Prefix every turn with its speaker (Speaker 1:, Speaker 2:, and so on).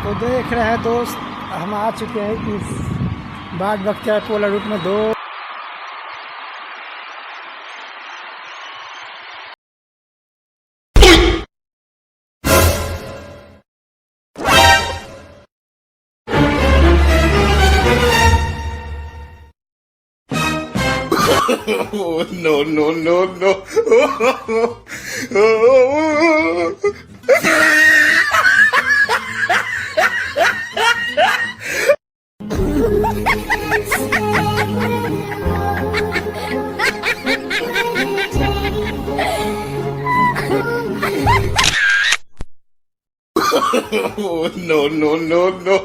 Speaker 1: तो देख रहे हैं दोस्त, हम आ चुके हैं इस बाग बख्तियारपुर रूट में दो
Speaker 2: Oh, no, no, no, no. Oh, no, no, no, no.